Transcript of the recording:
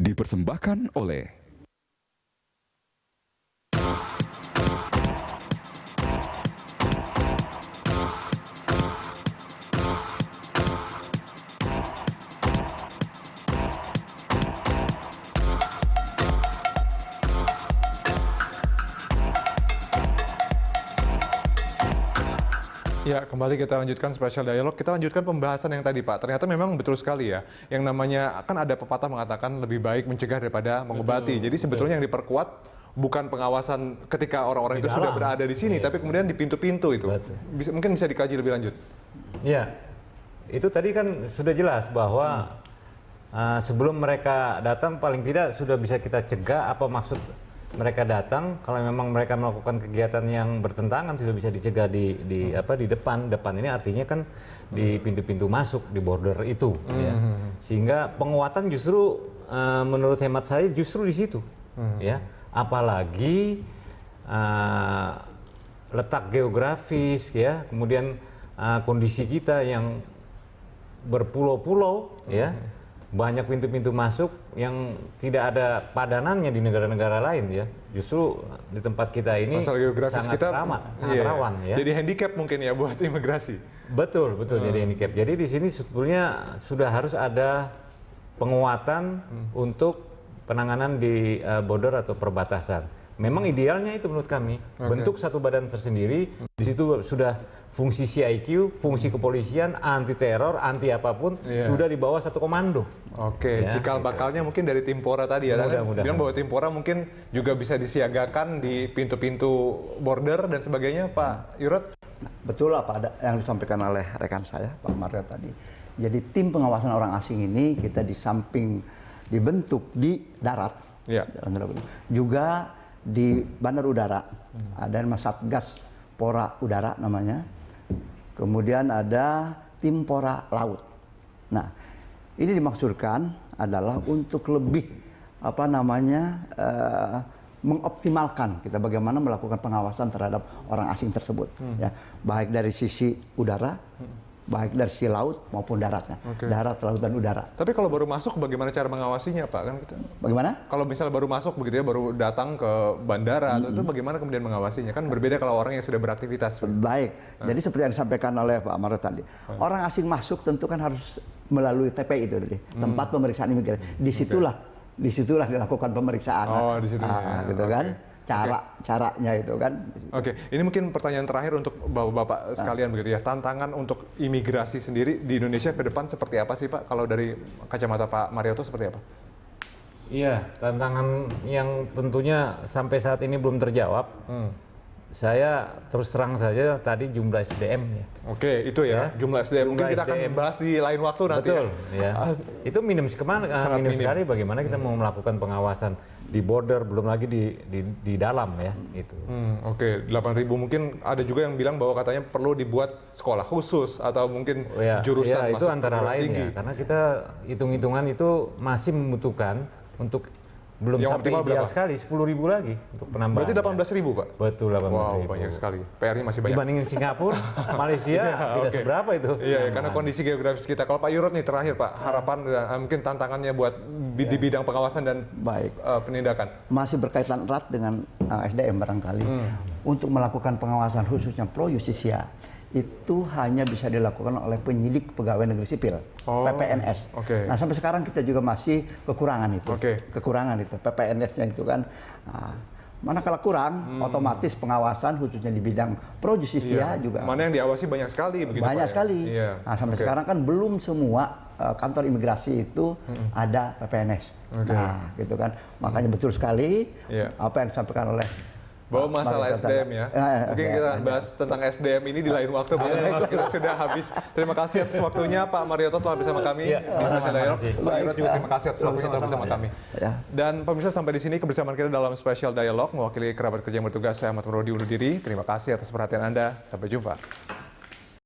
dipersembahkan oleh Ya, kembali kita lanjutkan spesial dialog. Kita lanjutkan pembahasan yang tadi, Pak. Ternyata memang betul sekali ya. Yang namanya, kan ada pepatah mengatakan lebih baik mencegah daripada mengobati. Jadi sebetulnya yang diperkuat bukan pengawasan ketika orang-orang itu sudah berada di sini, tapi kemudian di pintu-pintu itu. Mungkin bisa dikaji lebih lanjut. Ya, itu tadi kan sudah jelas bahwa sebelum mereka datang paling tidak sudah bisa kita cegah apa maksud mereka datang. Kalau memang mereka melakukan kegiatan yang bertentangan sudah bisa dicegah di depan ini artinya kan di pintu-pintu masuk di border itu ya. Sehingga penguatan justru menurut hemat saya justru di situ ya, apalagi letak geografis ya, kemudian kondisi kita yang berpulau-pulau ya, banyak pintu-pintu masuk yang tidak ada padanannya di negara-negara lain ya. Justru di tempat kita ini sangat rawan ya. Jadi handicap mungkin ya buat imigrasi. Betul, jadi handicap. Jadi di sini sebetulnya sudah harus ada penguatan untuk penanganan di border atau perbatasan. Memang idealnya itu menurut kami bentuk satu badan tersendiri. Di situ sudah fungsi CIQ, fungsi kepolisian, anti teror, anti apapun sudah di bawah satu komando. Ya, cikal bakalnya mungkin dari Timpora tadi ya. Bilang bahwa Timpora mungkin juga bisa disiagakan di pintu-pintu border dan sebagainya, Pak Yurot. Betul apa yang disampaikan oleh rekan saya, Pak Mario tadi. Jadi tim pengawasan orang asing ini kita di samping dibentuk di darat, juga di bandar udara, ada Satgas Pora Udara namanya, kemudian ada tim Pora Laut. Nah, ini dimaksudkan adalah untuk lebih mengoptimalkan kita bagaimana melakukan pengawasan terhadap orang asing tersebut, ya, baik dari sisi udara, baik dari sisi laut maupun daratnya, darat, laut dan udara. Tapi kalau baru masuk bagaimana cara mengawasinya, Pak? Kan kita, bagaimana? Kalau misalnya baru masuk begitu ya, baru datang ke bandara, itu bagaimana kemudian mengawasinya? Kan berbeda kalau orang yang sudah beraktivitas. Baik, jadi seperti yang disampaikan oleh Pak Mario tadi, orang asing masuk tentu kan harus melalui TPI itu tadi, tempat pemeriksaan imigrasi. Disitulah dilakukan pemeriksaan. Oh, di situ. Gitu kan? Caranya itu kan. Ini mungkin pertanyaan terakhir untuk Bapak sekalian begitu ya. Tantangan untuk imigrasi sendiri di Indonesia ke depan seperti apa sih, Pak? Kalau dari kacamata Pak Marioto seperti apa? Iya, tantangan yang tentunya sampai saat ini belum terjawab. Saya terus terang saja tadi jumlah SDM ya. Itu ya, jumlah SDM. Mungkin kita akan bahas di lain waktu nanti. Betul, ya. Itu minim sekali bagaimana kita mau melakukan pengawasan di border, belum lagi di dalam ya itu. 8.000 mungkin ada juga yang bilang bahwa katanya perlu dibuat sekolah khusus atau mungkin jurusan itu antara lain ya, karena kita hitung-hitungan itu masih membutuhkan untuk belum yang sampai ideal sekali 10.000 lagi untuk penambahan. Berarti 18.000, Pak? Betul, 18.000. Wow, banyak sekali. PR-nya masih banyak. Dibandingin Singapura, Malaysia tidak seberapa itu. Iya, karena kondisi geografis kita. Kalau Pak Yurot nih terakhir, Pak, harapan mungkin tantangannya buat di bidang pengawasan dan penindakan. Masih berkaitan erat dengan SDM barangkali. Untuk melakukan pengawasan khususnya pro justisia itu hanya bisa dilakukan oleh penyidik pegawai negeri sipil, PPNS. Nah, sampai sekarang kita juga masih kekurangan itu. Kekurangan itu, PPNS-nya itu kan. Manakala kurang, otomatis pengawasan khususnya di bidang pro justisia juga. Mana yang diawasi banyak sekali begitu, banyak sekali. Nah, sampai sekarang kan belum semua kantor imigrasi itu ada PPNS. Nah, gitu kan. Makanya betul sekali apa yang disampaikan oleh bahwa masalah SDM ya. Mungkin kita bahas tentang SDM ini di lain waktu. Kita sudah habis. Terima kasih atas waktunya Pak Marioto telah bersama kami. Pak Yurot juga terima kasih atas waktunya telah bersama kami. Dan pemirsa, sampai di sini kebersamaan kita dalam spesial dialog. Mewakili kerabat kerja yang bertugas, saya Ahmad Murodi undur diri. Terima kasih atas perhatian Anda. Sampai jumpa.